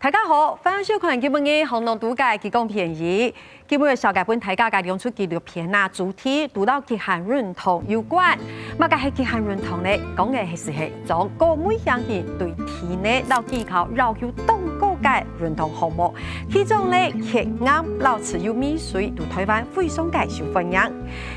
大家好，欢迎收看今本嘅行动度假提供便宜。今本嘅小介本大家介亮出纪录片啊，主题读到极限认同有关。乜嘅系极限认同咧？讲嘅是一種個每樣人對體內到機構要求動個嘅認同項目。其中咧，血癌、老持有米水對台灣非常介受歡迎。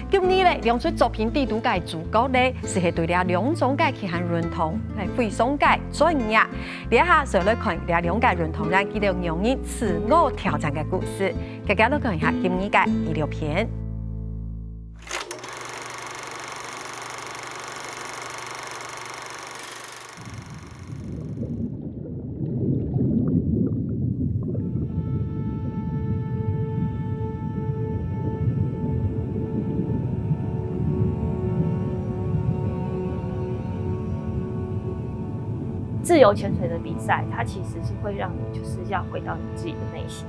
今年咧，亮出作品地圖嘅主角咧，是對了兩種嘅極限認同嚟非常嘅專業。呢下上來看了兩個認同人，佢哋用人自我挑戰嘅故事，大家都看一下今年嘅紀錄片。自由潜水的比赛，它其实是会让你就是要回到你自己的内心。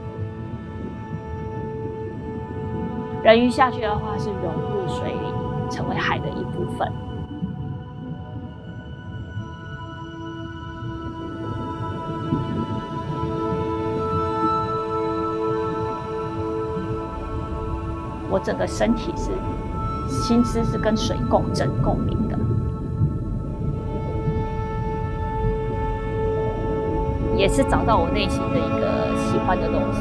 人鱼下去的话，是融入水里，成为海的一部分。我整个身体是心思是跟水共振共鸣的。也是找到我内心的一个喜欢的东西，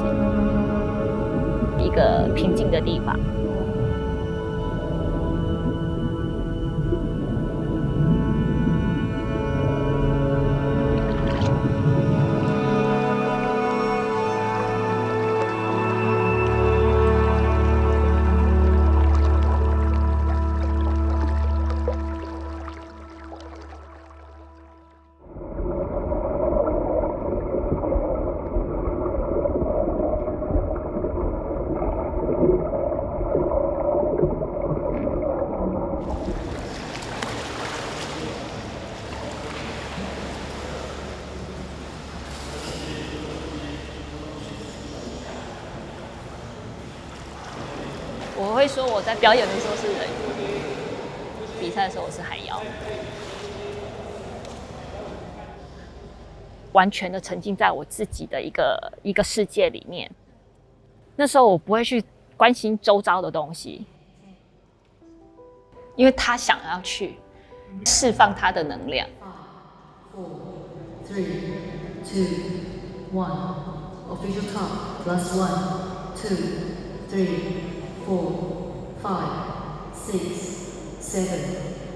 一个平静的地方。我会说我在表演的时候是人鱼，比赛的时候我是海妖，完全的沉浸在我自己的一个世界里面。那时候我不会去关心周遭的东西，因为他想要去释放他的能量。5, 4, 3, 2, 1. Official count +1, 2, 3, 4, 5, 6, 7,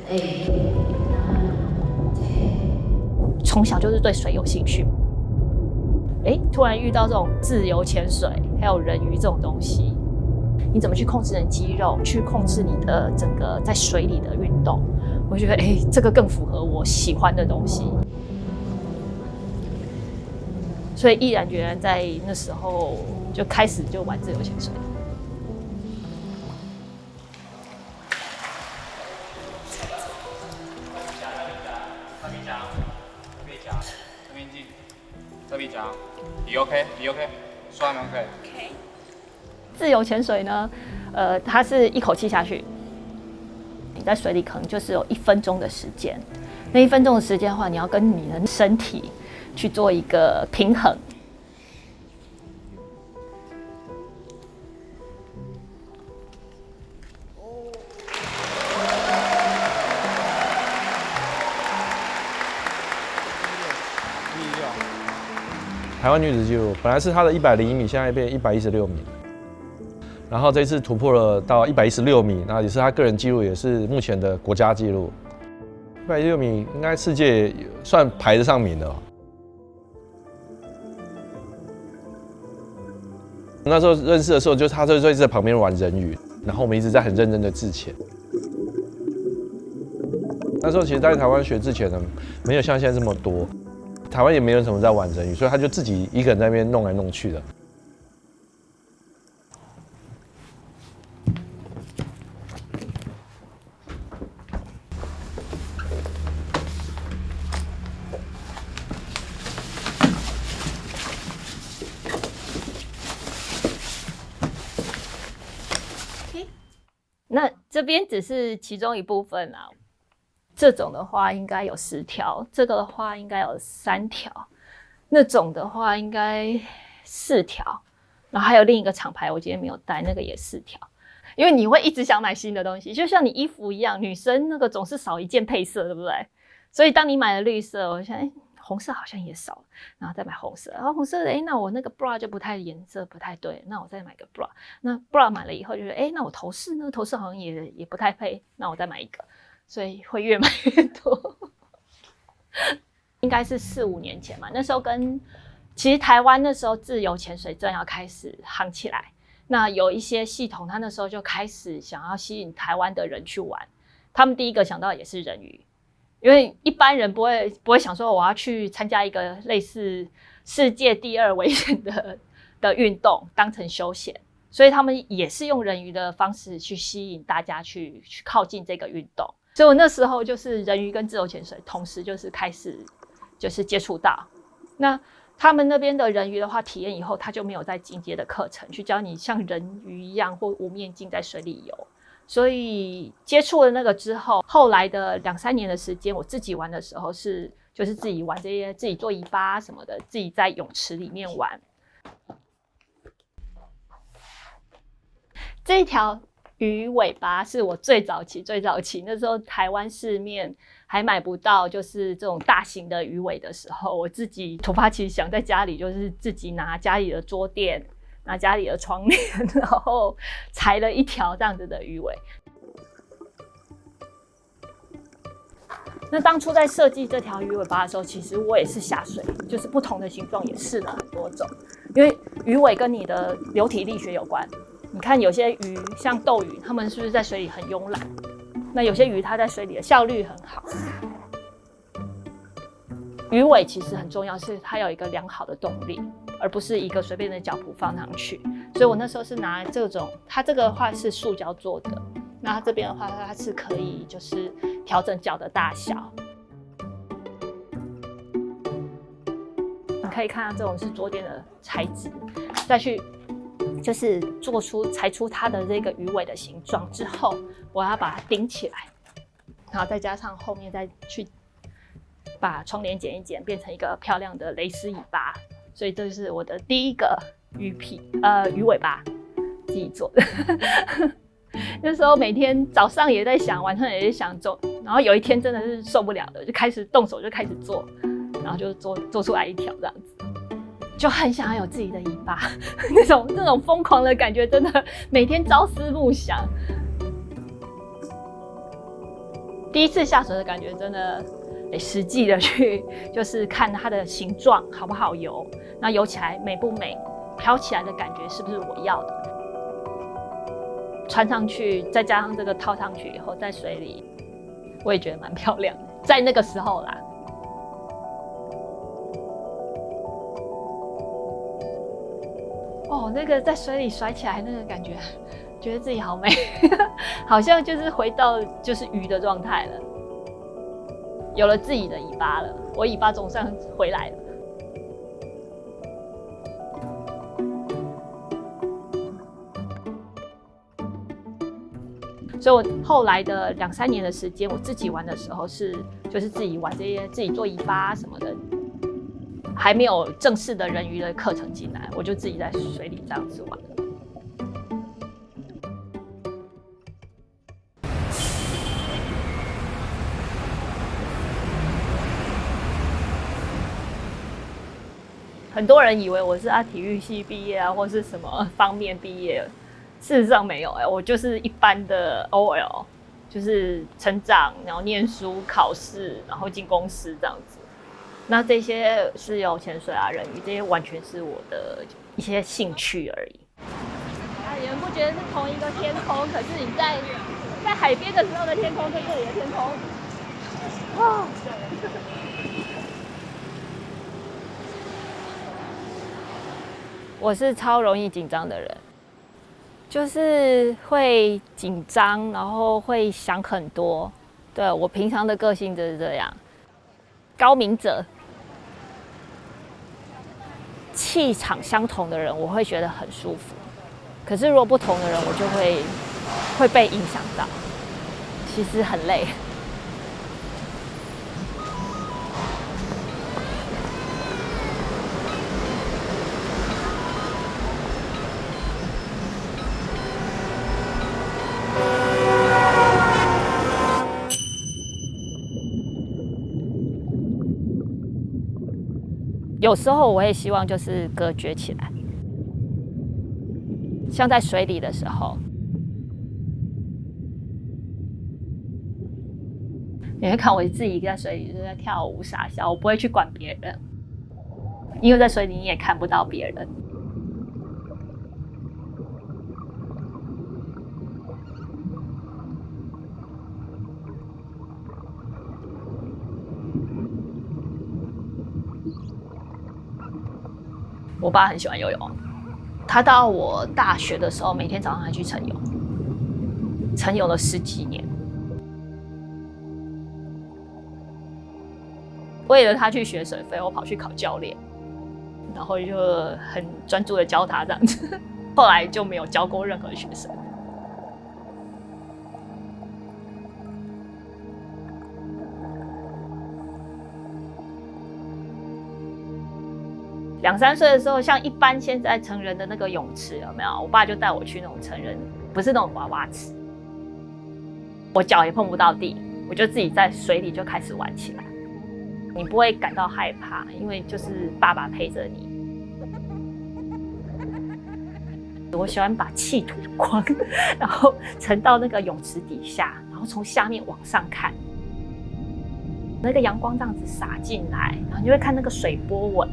8, 9, 10. 从小就是对水有兴趣，突然遇到这种自由潜水，还有人鱼这种东西，你怎么去控制你的肌肉，去控制你的整个在水里的运动？我觉得，这个更符合我喜欢的东西。所以毅然决然在那时候就开始就玩自由潜水。特别讲，你 OK， 你 OK， 刷门可以。OK。自由潜水呢，它是一口气下去，你在水里可能就是有1分钟的时间。那1分钟的时间的话，你要跟你的身体去做一个平衡。台湾女子纪录本来是她的101米，现在变116米，然后这次突破了到116米，那也是她个人纪录，也是目前的国家纪录。116米应该世界算排得上名的。那时候认识的时候，就她就一直在旁边玩人鱼，然后我们一直在很认真的自潜。那时候其实在台湾学自潜的没有像现在这么多。台湾也没有什么在玩人鱼，所以他就自己一个人在那边弄来弄去的。那这边只是其中一部分啊。这种的话应该有10条，这个的话应该有3条。那种的话应该4条，然后还有另一个厂牌我今天没有带，那个也4条。因为你会一直想买新的东西，就像你衣服一样，女生那个总是少一件配色，对不对？所以当你买了绿色，我想，红色好像也少了，然后再买红色，然后红色的，那我那个 bra 就颜色不太对，那我再买个 bra。那 bra 买了以后，就是那我头饰呢？头饰好像也不太配，那我再买一个，所以会越买越多。应该是4、5年前嘛，那时候其实台湾那时候自由潜水正要开始夯起来。那有一些系统，他那时候就开始想要吸引台湾的人去玩。他们第一个想到也是人鱼，因为一般人不会想说我要去参加一个类似世界第2危险的运动当成休闲，所以他们也是用人鱼的方式去吸引大家去靠近这个运动。所以我那时候就是人鱼跟自由潜水同时就是开始就是接触到。那他们那边的人鱼的话，体验以后他就没有再进阶的课程去教你像人鱼一样或无面镜在水里游。所以接触了那个之后，后来的2、3年的时间，我自己玩的时候就是自己玩这些，自己做尾巴什么的，自己在泳池里面玩。这一条鱼尾巴是我最早期那时候台湾市面还买不到，就是这种大型的鱼尾的时候，我自己突发奇想，在家里就是自己拿家里的桌垫，拿家里的窗帘，然后裁了一条这样子的鱼尾。那当初在设计这条鱼尾巴的时候，其实我也是下水，就是不同的形状也试了很多种，因为鱼尾跟你的流体力学有关。你看有些鱼像斗鱼，它们是不是在水里很慵懒？那有些鱼它在水里的效率很好。鱼尾其实很重要，是它有一个良好的动力，而不是一个随便的脚蹼放上去。所以我那时候是拿这种，它这个的话是塑胶做的，那它这边的话它是可以就是调整脚的大小。你可以看到这种是桌垫的材质，再去就是裁出它的这个鱼尾的形状之后，我要把它顶起来，然后再加上后面再去把窗帘剪一剪，变成一个漂亮的蕾丝尾巴。所以这是我的第一个鱼尾巴，自己做的。那时候每天早上也在想，晚上也在想做，然后有一天真的是受不了了，就开始动手，就开始做，然后就做出来一条这样子。就很想要有自己的尾巴，那种疯狂的感觉，真的每天朝思暮想。第一次下水的感觉，真的得实际的去，就是看它的形状好不好游，那游起来美不美，飘起来的感觉是不是我要的。穿上去，再加上这个套上去以后，在水里，我也觉得蛮漂亮的，在那个时候啦。哦，那个在水里甩起来那个感觉，觉得自己好美，好像就是回到就是鱼的状态了，有了自己的尾巴了，我尾巴总算回来了。所以我后来的2、3年的时间，我自己玩的时候就是自己玩这些，自己做尾巴什么的。还没有正式的人鱼的课程进来，我就自己在水里这样子玩。很多人以为我是体育系毕业啊，或是什么方面毕业，事实上没有我就是一般的 OL， 就是成长，然后念书、考试，然后进公司这样子。那这些是有潜水啊、人鱼这些，完全是我的一些兴趣而已。你们不觉得是同一个天空？可是你在海边的时候的天空跟这里的天空，哇！我是超容易紧张的人，就是会紧张，然后会想很多。对，我平常的个性就是这样，高明者。气场相同的人，我会觉得很舒服。可是如果不同的人，我就会被影响到，其实很累。有时候我会希望就是隔绝起来，像在水里的时候，你会看我自己在水里就在跳舞傻笑，我不会去管别人，因为在水里你也看不到别人。我爸很喜欢游泳，他到我大学的时候，每天早上还去晨泳，晨泳了10几年。为了他去学水费，我跑去考教练，然后就很专注的教他这样子。后来就没有教过任何学生。2、3岁的时候，像一般现在成人的那个泳池有没有？我爸就带我去那种成人，不是那种娃娃池，我脚也碰不到地，我就自己在水里就开始玩起来。你不会感到害怕，因为就是爸爸陪着你。我喜欢把气吐光，然后沉到那个泳池底下，然后从下面往上看，那个阳光这样子洒进来，然后你就会看那个水波纹。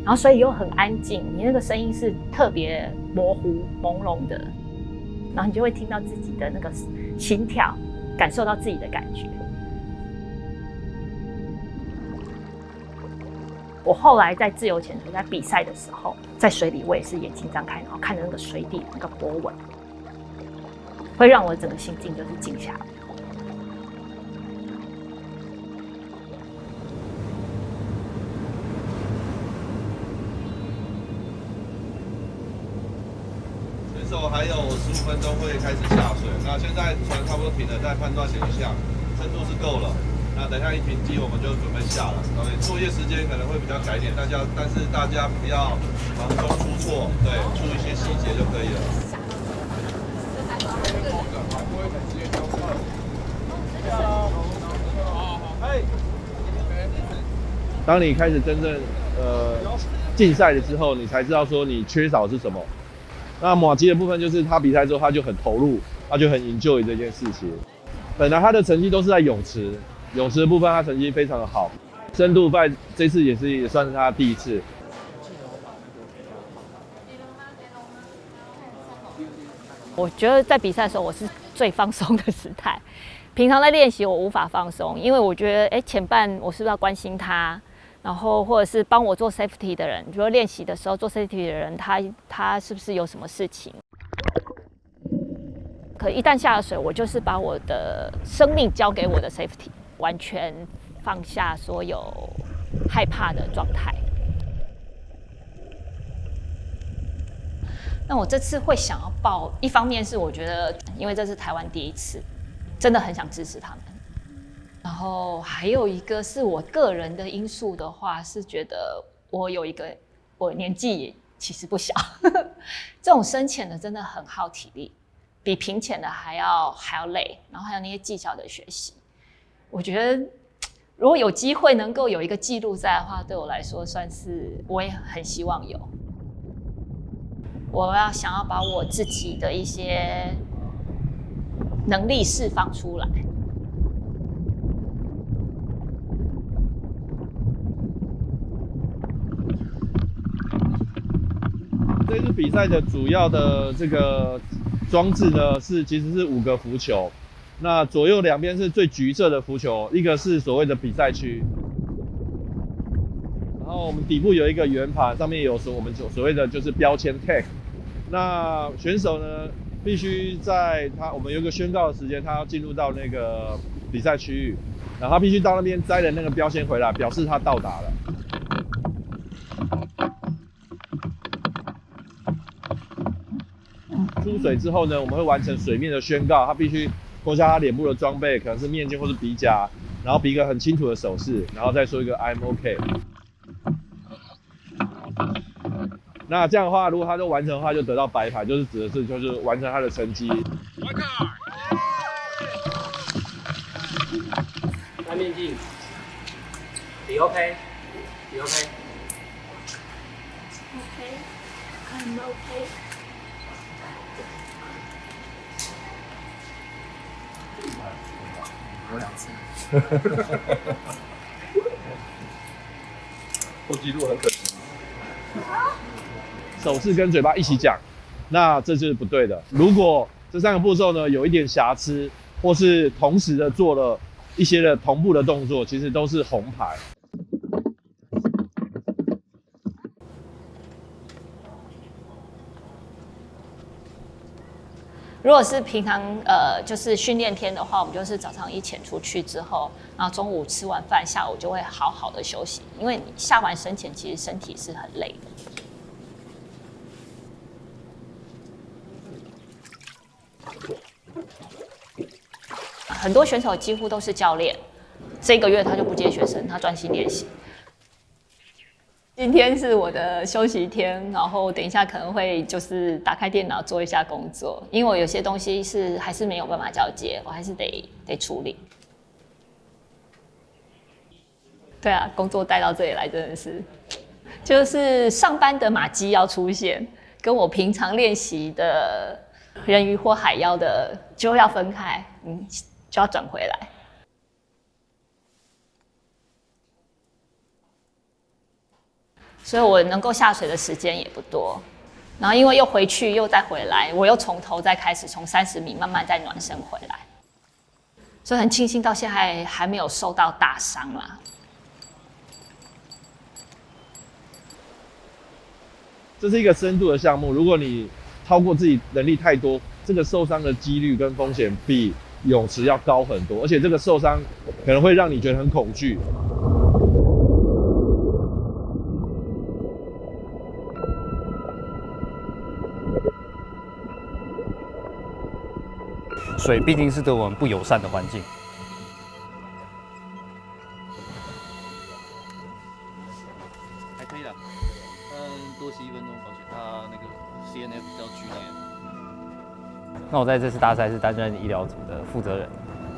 然后水里又很安静，你那个声音是特别模糊朦胧的，然后你就会听到自己的那个心跳，感受到自己的感觉。我后来在自由潜水在比赛的时候，在水里我也是眼睛张开，然后看着那个水底那个波纹，会让我整个心境就是静下来。还有15分钟会开始下水，那现在船差不多停了，在判断一下深度是够了。那等一下一停机，我们就准备下了。作业时间可能会比较改一点，但是大家不要忙中出错，对，出一些细节就可以了。当你开始真正竞赛的时候，你才知道说你缺少是什么。那马基的部分就是他比赛之后他就很投入，他就很 enjoy 这件事情。本来他的成绩都是在泳池的部分他成绩非常的好，深度赛这次也算是他第一次。我觉得在比赛的时候我是最放松的时态，平常在练习我无法放松，因为我觉得前半我是不是要关心他。然后或者是帮我做 safety 的人，比如说练习的时候做 safety 的人，他是不是有什么事情？可一旦下了水，我就是把我的生命交给我的 safety， 完全放下所有害怕的状态。那我这次会想要报，一方面是我觉得，因为这是台湾第一次，真的很想支持他们。然后还有一个是我个人的因素的话，是觉得我年纪也其实不小，这种深潜的真的很耗体力，比平潜的还要累，然后还有那些技巧的学习。我觉得如果有机会能够有一个记录在的话，对我来说算是我也很希望有。我想要把我自己的一些能力释放出来。这次比赛的主要的这个装置呢，其实是5个浮球，那左右两边是最橘色的浮球，一个是所谓的比赛区，然后我们底部有一个圆盘，上面有我们所谓的就是标签 tag。那选手呢，必须在我们有一个宣告的时间，他要进入到那个比赛区域，然后他必须到那边摘了那个标签回来，表示他到达了。出水之后呢，我们会完成水面的宣告，他必须脱下他脸部的装备，可能是面镜或是鼻夹，然后比一个很清楚的手势，然后再说一个 I'm OK。那这样的话，如果他都完成的话，就得到白牌，就是指的是就是完成他的成绩。戴面镜，你 OK，你 OK。okay. I'm okay. 我2次。破纪录很可惜。手势跟嘴巴一起讲，那这就是不对的。如果这3个步骤呢有一点瑕疵，或是同时的做了一些的同步的动作，其实都是红牌。如果是平常就是训练天的话，我们就是早上一潜出去之后，然后中午吃完饭，下午就会好好的休息，因为你下完深潜，其实身体是很累的。很多选手几乎都是教练，这个月他就不接学生，他专心练习。今天是我的休息天，然后等一下可能会就是打开电脑做一下工作，因为我有些东西是还是没有办法交接，我还是得处理。对啊，工作带到这里来真的是，就是上班的马基要出现，跟我平常练习的人鱼或海妖的就要分开，就要转回来。所以我能够下水的时间也不多，然后因为又回去又再回来，我又从头再开始，从30米慢慢再暖身回来，所以很庆幸到现在还没有受到大伤啦。这是一个深度的项目，如果你超过自己能力太多，这个受伤的几率跟风险比泳池要高很多，而且这个受伤可能会让你觉得很恐惧。水毕竟是对我们不友善的环境。还可以啦，多吸1分钟，抱歉，他那个 CNF 比较剧烈。那我在这次大赛是担任医疗组的负责人。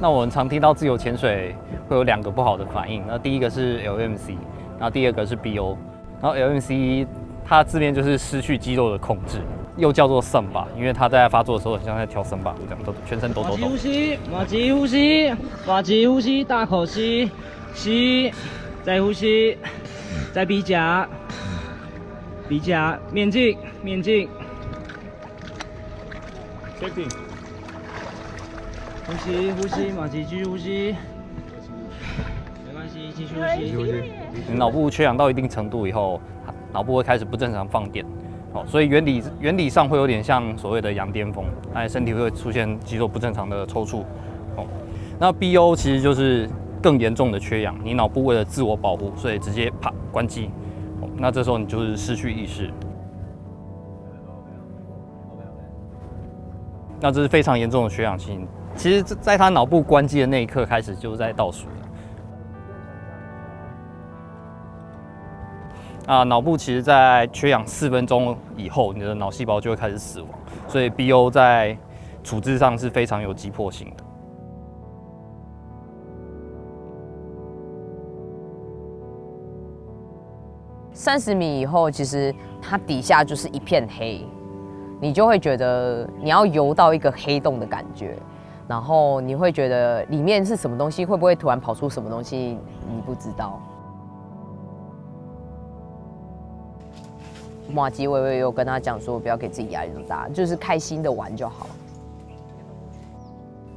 那我们常听到自由潜水会有2个不好的反应，那第一个是 LMC， 然后第二个是 BO。然后 LMC 它字面就是失去肌肉的控制，又叫做森巴，因为它在发作的时候很像在跳森巴舞这样，全身抖抖抖。呼吸，马吉呼吸，马吉呼吸，大口吸，吸，再呼吸，再鼻夹，鼻夹，面镜，面镜。Safety。呼吸，呼吸，马吉继续呼吸，没关系，继续呼吸。你脑部缺氧到一定程度以后，脑部会开始不正常放电。所以原理上会有点像所谓的羊癫疯，身体会出现肌肉不正常的抽搐。那 BO 其实就是更严重的缺氧，你脑部为了自我保护，所以直接啪关机。那这时候你就是失去意识。那这是非常严重的缺氧性。其实，在他脑部关机的那一刻开始，就是在倒数了。脑部其实在缺氧4分钟以后，你的脑细胞就会开始死亡，所以 BO 在处置上是非常有急迫性的。30米以后，其实它底下就是一片黑，你就会觉得你要游到一个黑洞的感觉。然后你会觉得里面是什么东西，会不会突然跑出什么东西，你不知道。马吉微微有跟他讲说，不要给自己压力那么大，就是开心的玩就好。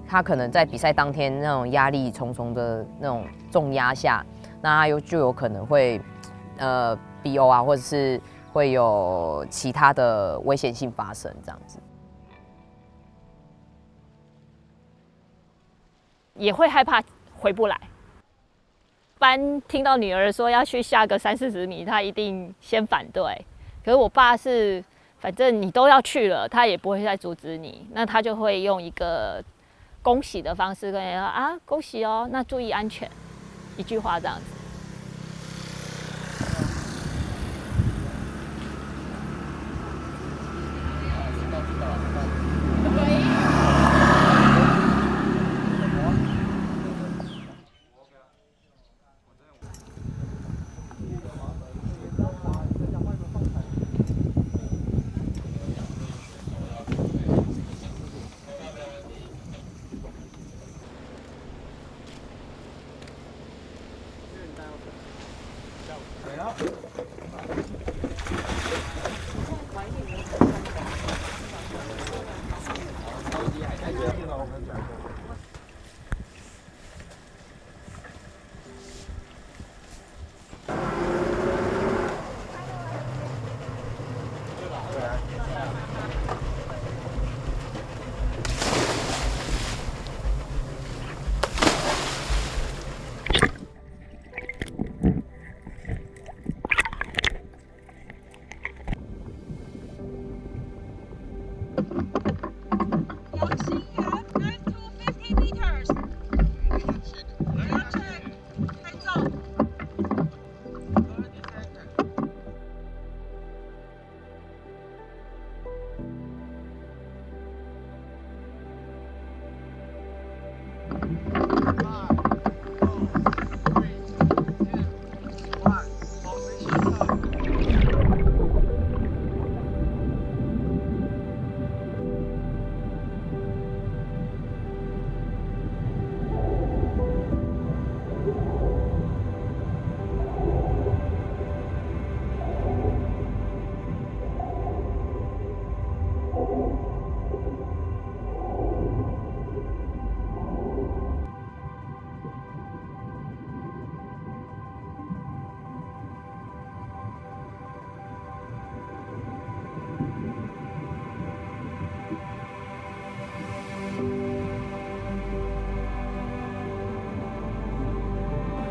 他可能在比赛当天那种压力重重的那种重压下，那他就有可能会BO 啊，或者是会有其他的危险性发生这样子。也会害怕回不来。班听到女儿说要去下个30-40米，他一定先反对。可是我爸是，反正你都要去了，他也不会再阻止你。那他就会用一个恭喜的方式跟人说啊，恭喜哦，那注意安全，一句话这样子。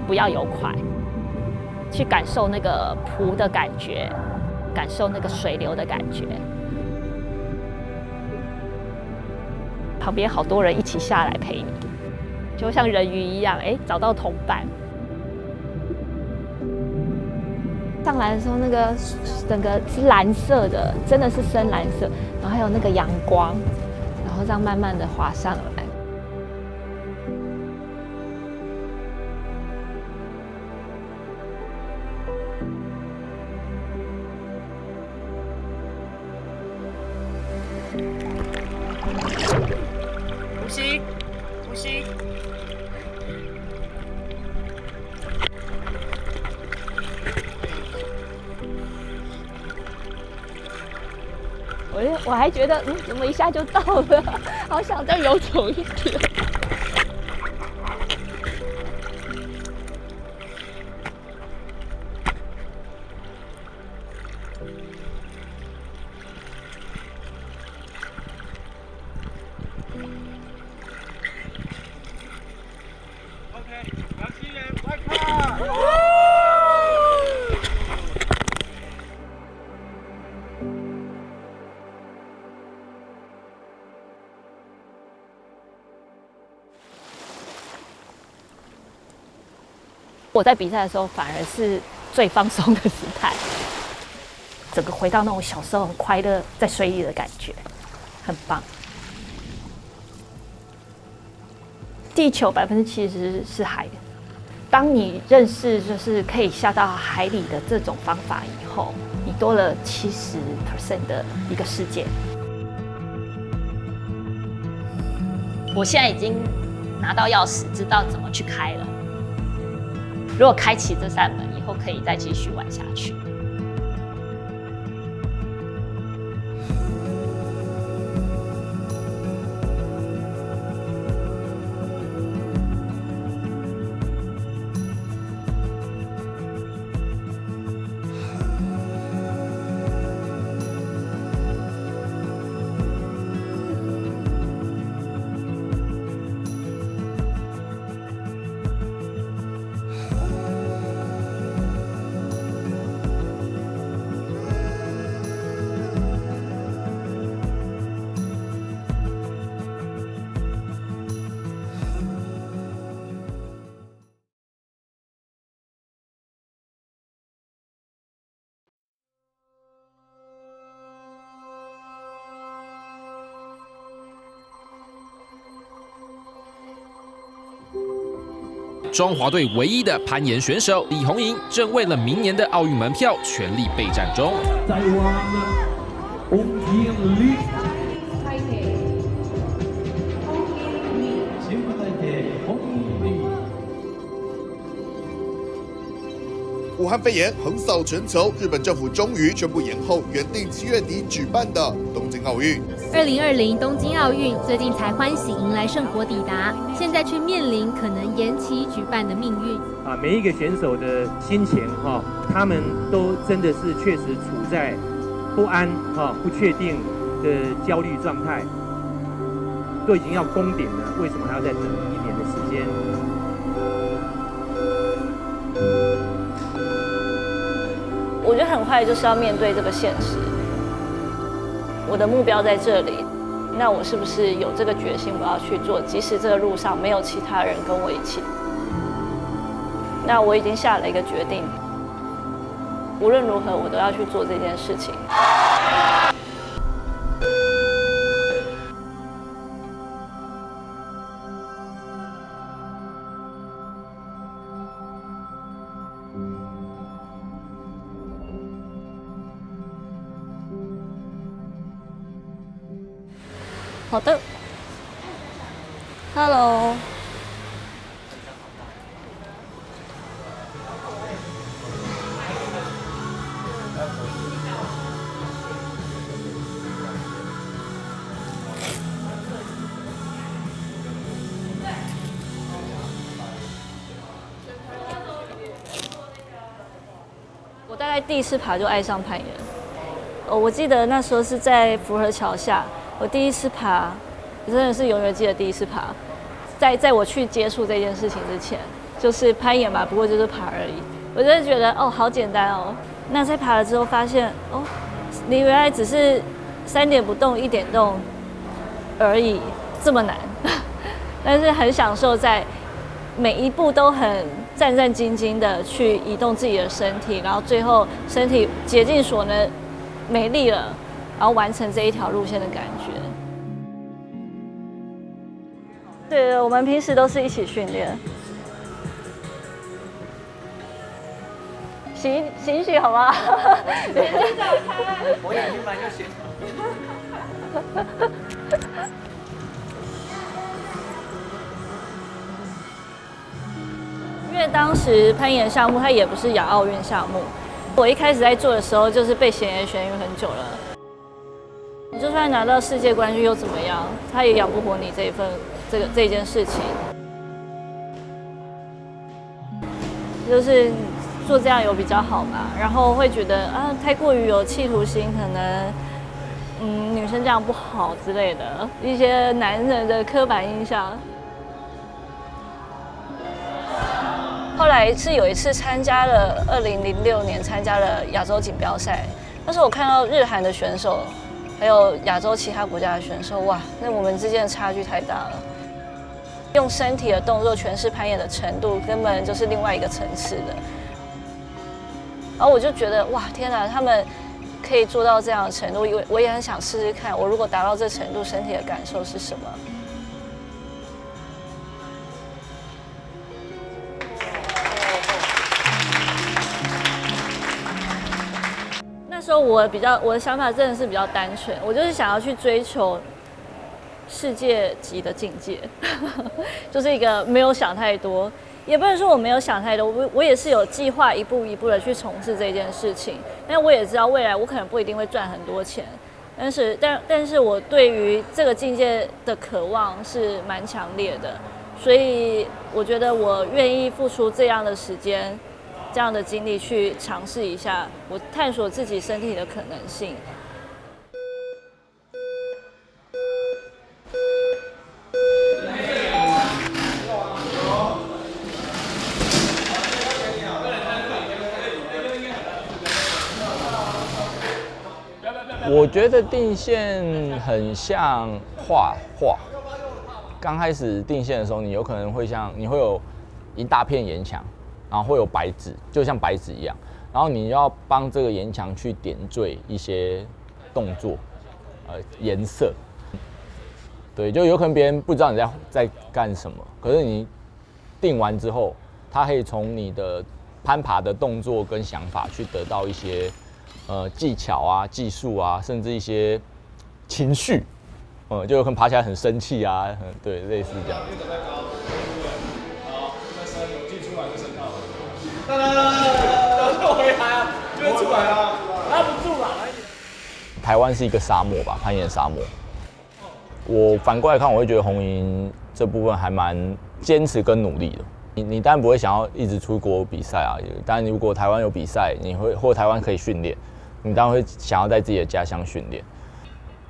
不要游快，去感受那个湖的感觉，感受那个水流的感觉。旁边好多人一起下来陪你，就像人鱼一样，找到同伴。上来的时候，那个整个是蓝色的，真的是深蓝色，然后还有那个阳光，然后这样慢慢的滑上来。呼吸，呼吸。我还觉得，怎么一下就到了？好想再游走一点。我在比赛的时候反而是最放松的时态，整个回到那种小时候很快乐在水里的感觉，很棒。地球70%是海，当你认识就是可以下到海里的这种方法以后，你多了70% 的一个世界。我现在已经拿到钥匙，知道怎么去开了。如果开启这扇门以后，可以再继续玩下去。中华队唯一的攀岩选手李红莹，正为了明年的奥运门票全力备战中。武汉肺炎横扫全球，日本政府终于宣布延后原定7月底举办的东京奥运。2020东京奥运最近才欢喜迎来圣火抵达，现在却面临可能延期举办的命运。每一个选手的心情他们都真的是确实处在不安不确定的焦虑状态，都已经要攻顶了，为什么还要再等1年的时间？我觉得很快就是要面对这个现实。我的目标在这里，那我是不是有这个决心我要去做？即使这个路上没有其他人跟我一起，那我已经下了一个决定，无论如何我都要去做这件事情。好的 ，Hello。我大概第1次爬就爱上攀岩。我记得那时候是在福和桥下。我第1次爬，真的是永远记得第1次爬。在我去接触这件事情之前，就是攀岩嘛，不过就是爬而已。我真的觉得哦，好简单哦。那在爬了之后发现，哦，你原来只是3点不动1点动而已，这么难。但是很享受在每一步都很战战兢兢的去移动自己的身体，然后最后身体竭尽所能，没力了。然后完成这一条路线的感觉。对，我们平时都是一起训练。醒醒好吗？我眼睛本来就斜。因为当时攀岩项目它也不是亚奥运项目，我一开始在做的时候就是被闲言闲语很久了。你就算拿到世界冠军又怎么样？他也养不活你这件事情。就是做这样有比较好嘛，然后会觉得啊，太过于有企图心，可能女生这样不好之类的一些男人的刻板印象。后来是有一次参加了2006年参加了亚洲锦标赛，那时候我看到日韩的选手。还有亚洲其他国家的选手，哇，那我们之间的差距太大了。用身体的动作诠释攀岩的程度，根本就是另外一个层次的。然后我就觉得，哇，天哪，他们可以做到这样的程度，我也很想试试看，我如果达到这程度，身体的感受是什么？那时候我的想法真的是比较单纯，我就是想要去追求世界级的境界，就是一个没有想太多，也不能说我没有想太多，我也是有计划一步一步的去从事这件事情，但我也知道未来我可能不一定会赚很多钱，但是我对于这个境界的渴望是蛮强烈的，所以我觉得我愿意付出这样的时间。这样的经历去尝试一下，我探索自己身体的可能性。我觉得定线很像画画。刚开始定线的时候，你有可能会你会有一大片岩墙。然后会有白纸，就像白纸一样。然后你要帮这个岩墙去点缀一些动作，颜色。对，就有可能别人不知道你在干什么，可是你定完之后，他可以从你的攀爬的动作跟想法去得到一些技巧啊、技术啊，甚至一些情绪。就有可能爬起来很生气啊，对，类似这样。回来啊，就会出来啊，拉不住了。台湾是一个沙漠吧，攀岩沙漠。我反过来看，我会觉得红营这部分还蛮坚持跟努力的。你当然不会想要一直出国比赛啊，当然如果台湾有比赛，或台湾可以训练，你当然会想要在自己的家乡训练。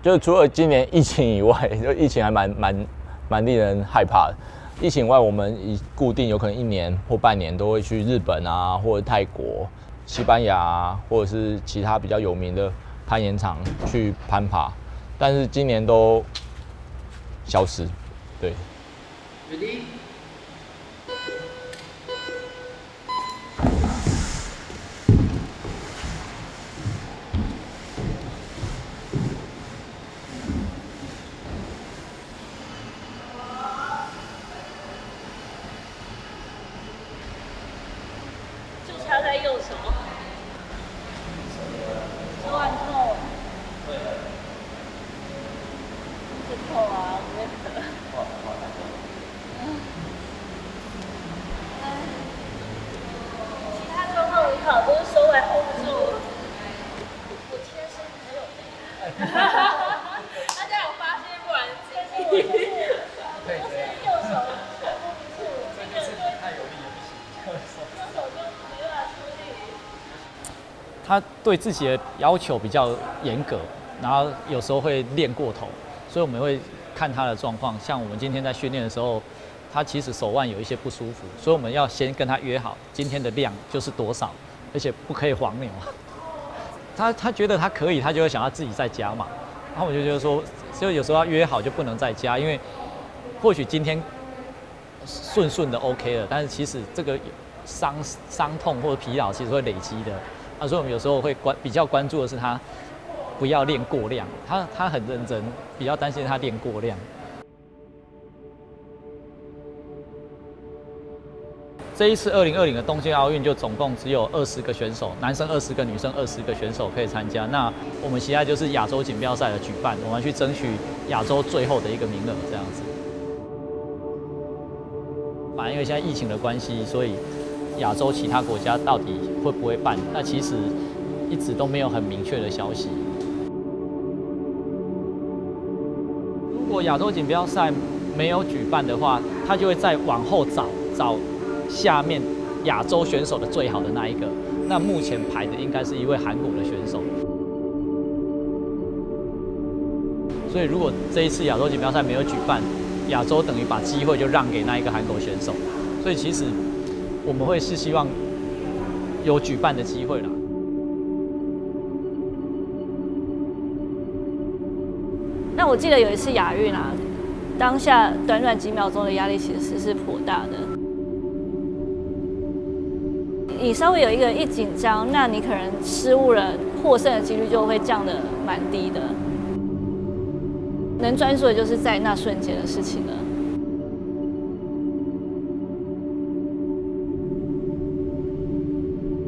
就是除了今年疫情以外，就疫情还蛮令人害怕的。疫情以外，我们固定有可能1年或半年都会去日本啊，或者泰国、西班牙啊，或者是其他比较有名的攀岩场去攀爬，但是今年都消失。对。Ready? 插在右手，手很痛，是痛啊，不会疼。其他状况很好，都是手腕 hold 不住。我天生没有。大家有发现不然自己？对，右手 hold 不住，这个太有力了不行，右手就。他对自己的要求比较严格，然后有时候会练过头，所以我们会看他的状况。像我们今天在训练的时候，他其实手腕有一些不舒服，所以我们要先跟他约好今天的量就是多少，而且不可以黄牛。他觉得他可以，他就会想要自己再加嘛。然后我就觉得说，就有时候要约好就不能再加，因为或许今天顺的 OK 了，但是其实这个伤痛或者疲劳其实会累积的。所以我们有时候会比较关注的是他不要练过量，他很认真，比较担心他练过量。这一次2020的东京奥运就总共只有20个选手，男生20个，女生20个选手可以参加。那我们期待就是亚洲锦标赛的举办，我们要去争取亚洲最后的一个名额，这样子。因为现在疫情的关系，所以亚洲其他国家到底会不会办？那其实一直都没有很明确的消息。如果亚洲锦标赛没有举办的话，他就会再往后找下面亚洲选手的最好的那一个。那目前排的应该是一位韩国的选手。所以如果这一次亚洲锦标赛没有举办，亚洲等于把机会就让给那一个韩国选手。所以其实我们会是希望有举办的机会啦。那我记得有一次亚运啊，当下短短几秒钟的压力其实是颇大的。你稍微有一紧张，那你可能失误了，获胜的几率就会降得蛮低的。能专注的就是在那瞬间的事情了。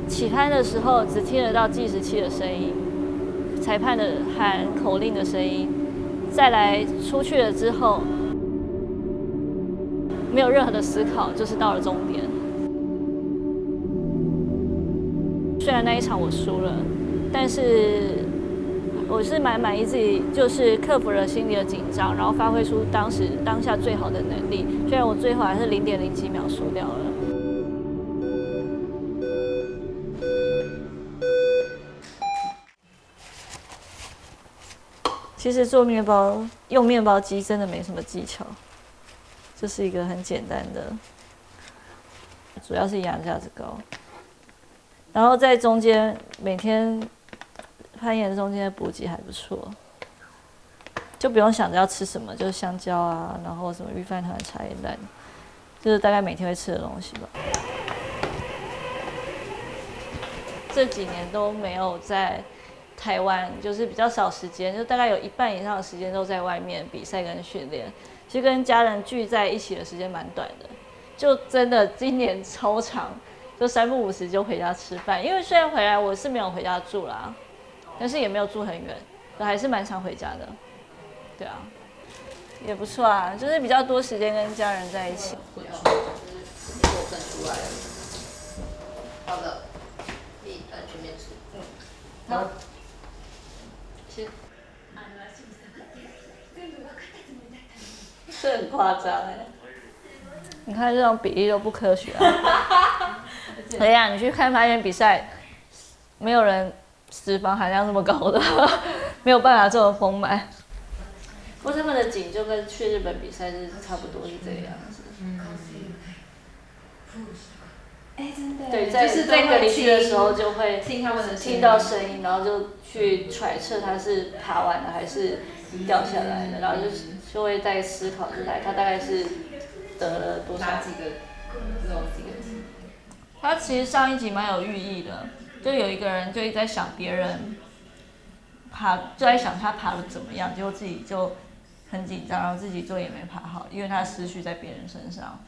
起拍的时候只听得到计时器的声音，裁判的喊口令的声音，再来出去了之后，没有任何的思考，就是到了终点。虽然那一场我输了，但是我是蛮满意自己，就是克服了心里的紧张，然后发挥出当下最好的能力。虽然我最后还是0.0几秒输掉了。其实做面包用面包机真的没什么技巧，这是一个很简单的，主要是营养价值高。然后在中间每天攀岩中间的补给还不错，就不用想着要吃什么，就是香蕉啊，然后什么御饭团、茶叶蛋，就是大概每天会吃的东西吧。这几年都没有在台湾，就是比较少时间，就大概有1半以上的时间都在外面比赛跟训练。其实跟家人聚在一起的时间蛮短的，就真的今年超长，就3不5时就回家吃饭。因为虽然回来我是没有回家住啦，但是也没有住很远，还是蛮常回家的。对啊，也不错啊，就是比较多时间跟家人在一起。我算出来了。好的，可以全面吃。好。这很夸张哎！你看这种比例都不科学啊！对呀，你去看攀岩比赛，没有人脂肪含量那么高的，没有办法这么丰满。不过他们的景就跟去日本比赛是差不多是这个样子。真的。对，在隔离区的时候就会听他们的听到声音，然后就去揣测它是爬完了还是掉下来的，然后就会在思考他大概是得了多少哪几个这种几个。他其实上一集蛮有寓意的，就有一个人就一直在想别人就在想他爬的怎么样，结果自己就很紧张，然后自己就也没爬好，因为他的思绪在别人身上。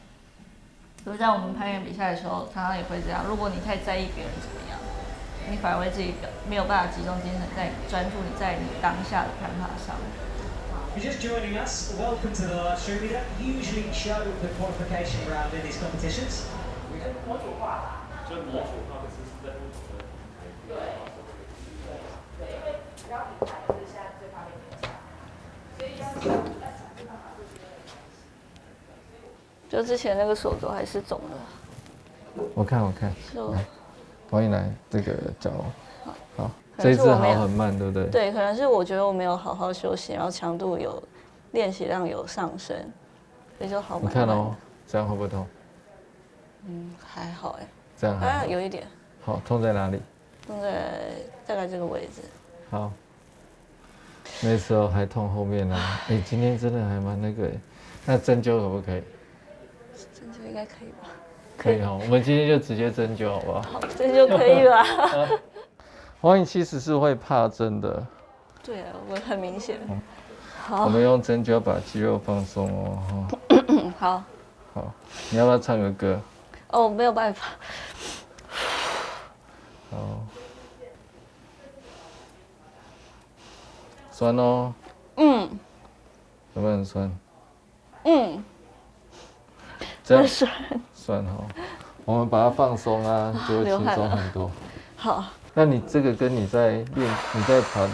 所以在我们攀岩比赛的时候，常常也会这样。如果你太在意别人怎么样，你反而会自己没有办法集中精神专注在你当下的攀爬上。If you're just joining us, welcome to the live stream. We don't usually show the qualification round in these competitions. 模组化，就模组化的知识在不同的。对。然后比赛是现在最怕被影响，所以要就之前那个手肘还是肿的。我看。来，欢迎来这个脚。好，这一次好很慢，对不对？对，可能是我觉得我没有好好休息，然后强度练习量有上升，所以就好慢。你看哦，这样会不会痛？还好哎。这样还好。有一点。好，痛在哪里？痛在大概这个位置。好。那时候还痛后面呢。今天真的还蛮那个。那针灸可不可以？针灸应该可以吧？可以哦，我们今天就直接针灸好不好？好，针灸可以吧？黄颖其实是会怕针的。对啊，我很明显。好，我们用针灸把肌肉放松哦。好。好，你要不要唱个歌？哦，没有办法。好。酸哦。有没有很酸？这样酸哦。我们把它放松啊，就会轻松很多。好。那你这个跟你在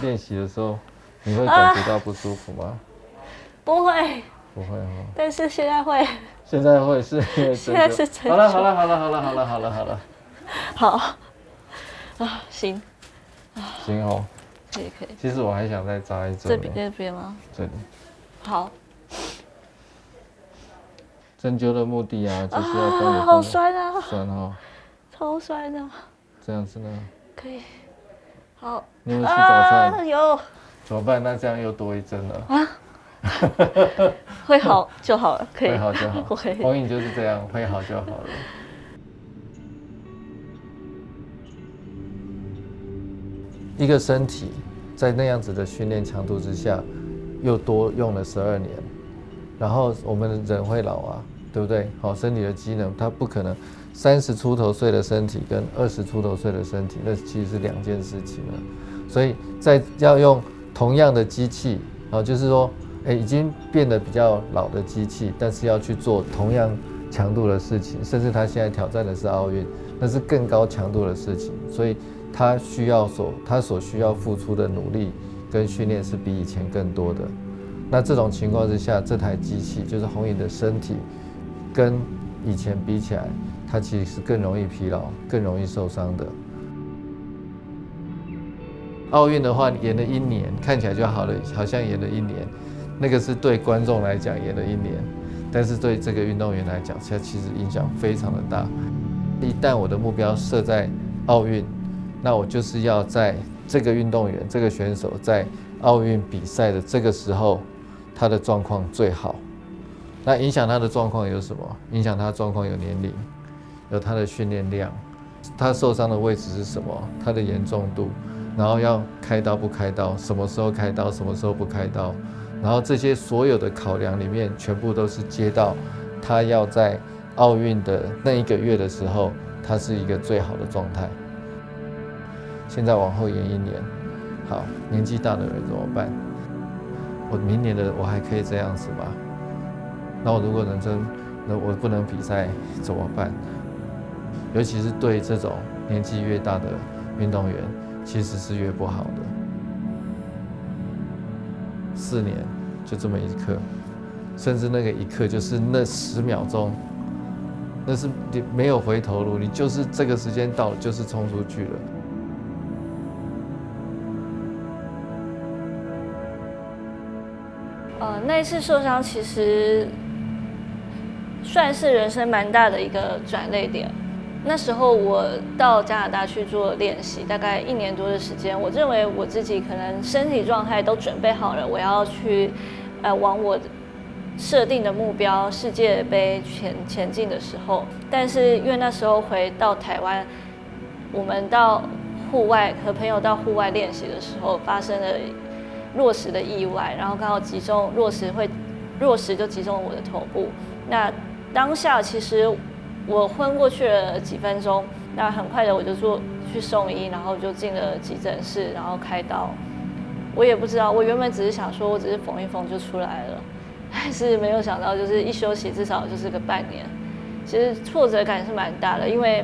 练习的时候，你会感觉到不舒服吗？不会。不会哦。但是现在会。现在会是因为现在是针灸。好了。好。行。行哦。可以。其实我还想再扎一针。这边吗？这里。好。针灸的目的啊，就是要帮你。好酸啊！酸哦。超酸的。这样子呢？可以。好。你有吃早餐？有。怎么办？那这样又多一针了。啊。会好就好了，可以。会好就好。黄颖就是这样，会好就好了。一个身体在那样子的训练强度之下，又多用了12年，然后我们人会老啊，对不对？好，身体的机能它不可能30出头岁的身体跟20出头岁的身体，那其实是2件事情了。所以要用同样的机器，就是说，已经变得比较老的机器，但是要去做同样强度的事情，甚至他现在挑战的是奥运，那是更高强度的事情，所以他所需要付出的努力跟训练是比以前更多的。那这种情况之下，这台机器就是红颖的身体，跟以前比起来，它其实是更容易疲劳、更容易受伤的。奥运的话，演了1年，看起来就好了，好像演了1年，那个是对观众来讲演了1年，但是对这个运动员来讲，它其实影响非常的大。一旦我的目标设在奥运，那我就是要在这个运动员、这个选手在奥运比赛的这个时候，他的状况最好。那影响他的状况有什么？影响他的状况有年龄，有他的训练量，他受伤的位置是什么？他的严重度。然后要开刀不开刀，什么时候开刀，什么时候不开刀，然后这些所有的考量里面，全部都是接到他要在奥运的那1个月的时候，他是一个最好的状态。现在往后延1年，好，年纪大的人怎么办？我明年的我还可以这样子吗？那我如果我不能比赛怎么办？尤其是对这种年纪越大的运动员。其实是越不好的。4年就这么1刻，甚至那个1刻就是那10秒钟，那是你没有回头路，你就是这个时间到了，就是冲出去了。那一次受伤其实算是人生蛮大的一个转捩点。那时候我到加拿大去做练习，大概1年多的时间，我认为我自己可能身体状态都准备好了，我要去往我设定的目标世界杯前进的时候，但是因为那时候回到台湾，我们到户外和朋友到户外练习的时候，发生了落石的意外，然后刚好落石就击中了我的头部。那当下其实我昏过去了几分钟，那很快的我就去送医，然后就进了急诊室，然后开刀。我也不知道，我原本只是想说我只是缝一缝就出来了，但是没有想到就是一休息至少就是个半年。其实挫折感是蛮大的，因为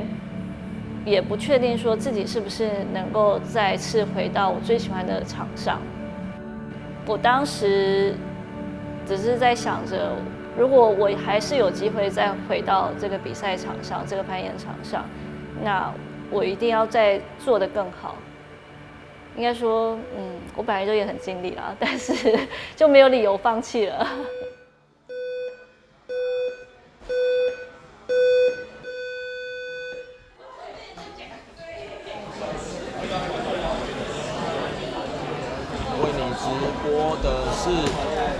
也不确定说自己是不是能够再次回到我最喜欢的场上。我当时只是在想着，如果我还是有机会再回到这个比赛场上，这个攀岩场上，那我一定要再做得更好。应该说，我本来就也很尽力啦，但是就没有理由放弃了。为你直播的是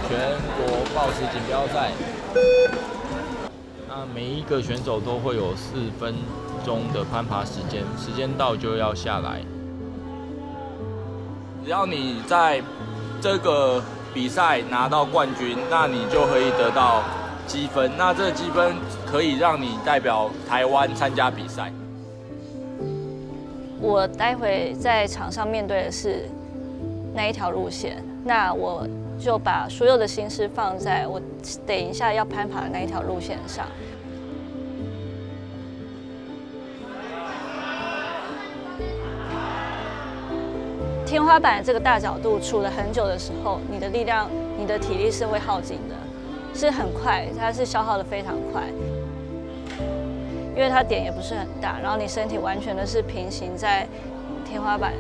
全国抱石锦标赛。那每一个选手都会有4分钟的攀爬时间，时间到就要下来。只要你在这个比赛拿到冠军，那你就可以得到积分。那这个积分可以让你代表台湾参加比赛。我待会在场上面对的是那一条路线，那我就把所有的心思放在我等一下要攀爬的那一条路线上。天花板这个大角度处了很久的时候，你的力量、你的体力是会耗尽的，是很快，它是消耗的非常快，因为它点也不是很大，然后你身体完全的是平行在天花板，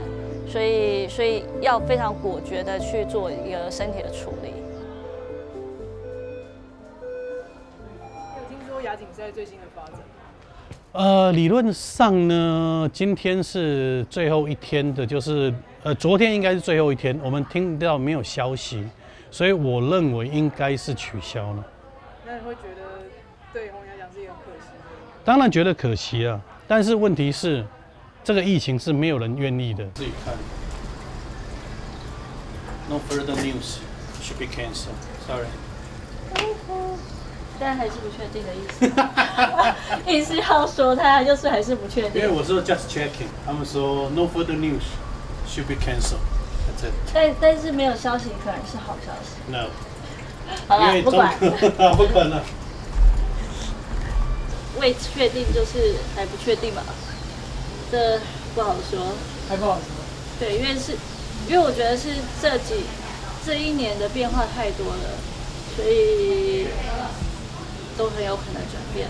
所以要非常果决的去做一个身体的处理。有听说亚锦赛最新的发展？理论上呢，今天是最后一天的，就是昨天应该是最后一天，我们听到没有消息，所以我认为应该是取消了。那你会觉得对红来讲是一个很可惜的？当然觉得可惜啊，但是问题是，这个疫情是没有人愿意的。自己看。No further news should be cancelled. Sorry. 但还是不确定的意思，意思要说他就是还是不确定。因为我说 just checking， 他们说 no further news should be cancelled. That's it. 但是没有消息可能是好消息。No. 好了，不管。不管了。未确定就是还不确定嘛，这不好说。还不好说。对，因为我觉得是这1年的变化太多了，所以都很有可能转变，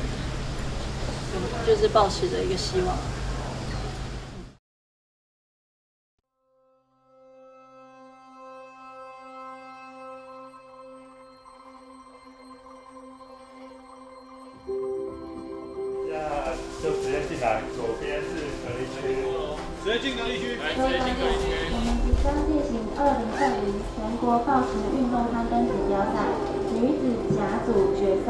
就是抱持着一个希望。那就直接进来，左边是隔离区，直接进隔离区。来，直接进隔离区。我们即将进行2020全国抱石运动攀登锦标赛女子甲组决赛。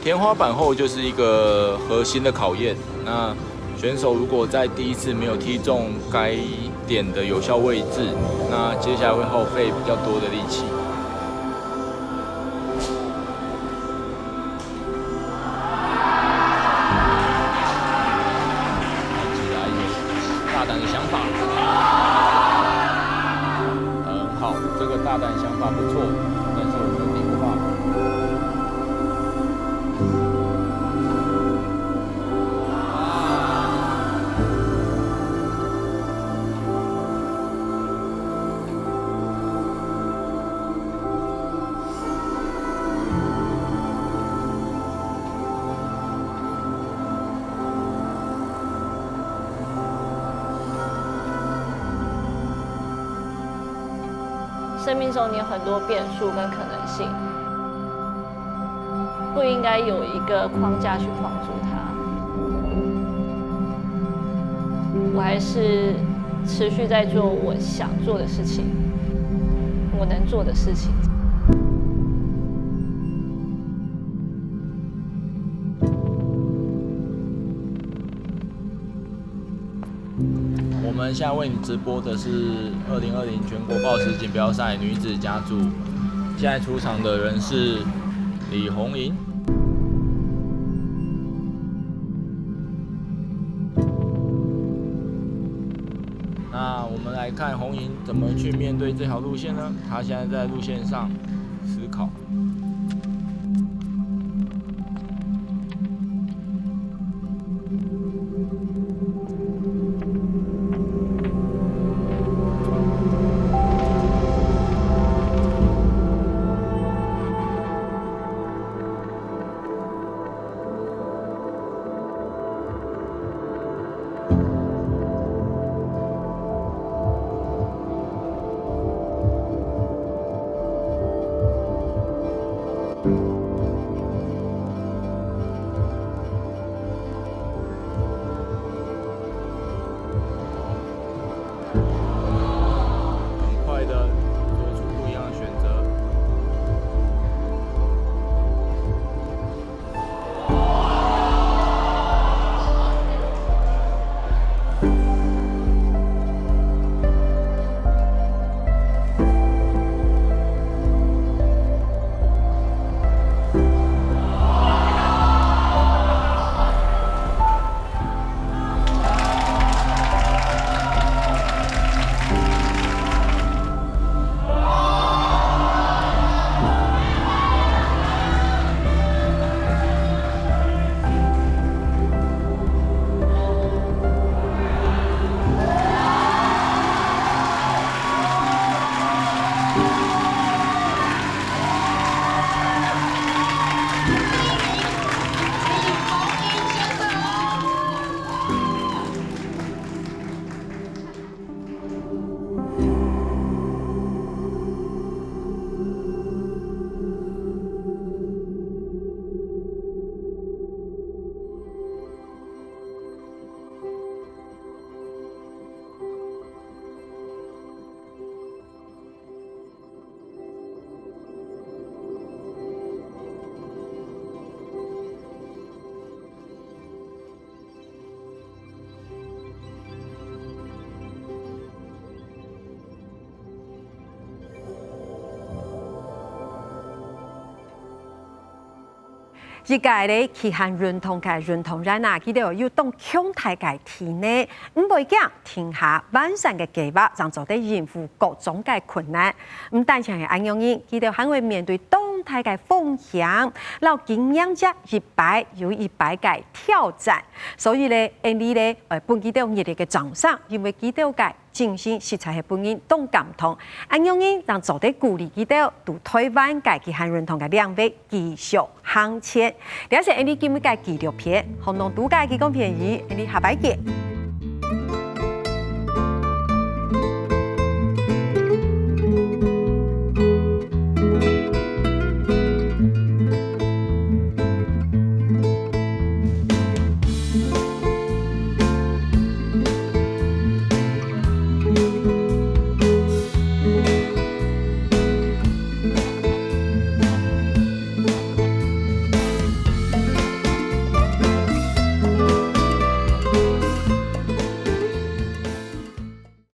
天花板后就是一个核心的考验。那选手如果在第一次没有踢中该点的有效位置，那接下来会耗费比较多的力气。大胆的想法，很好，这个大胆想法不错，但是我们顶不化。生命中你有很多变数跟可能性，不应该有一个框架去框住它。我还是持续在做我想做的事情，我能做的事情。我们现在为你直播的是2020全国报时锦标赛女子甲组，现在出场的人是李红莹。那我们来看红莹怎么去面对这条路线呢？她现在在路线上思考。一屆咧期限运动嘅运动人啊，佢哋要當強大嘅體內，唔會驚停下完善嘅計劃，讓做得應付各種嘅困難。唔單止係安樣人，佢哋還會面對動態嘅風險，老經驗者一擺又一擺嘅挑戰。所以咧，呢咧本佢哋用熱烈嘅掌聲，因為佢哋嘅精神實在係本人都感動。安樣人讓做得鼓勵佢哋到台灣嘅期限運動嘅領域繼續向前。了解呢啲咁嘅紀錄片，紅龍獨家提供便宜，你下擺見。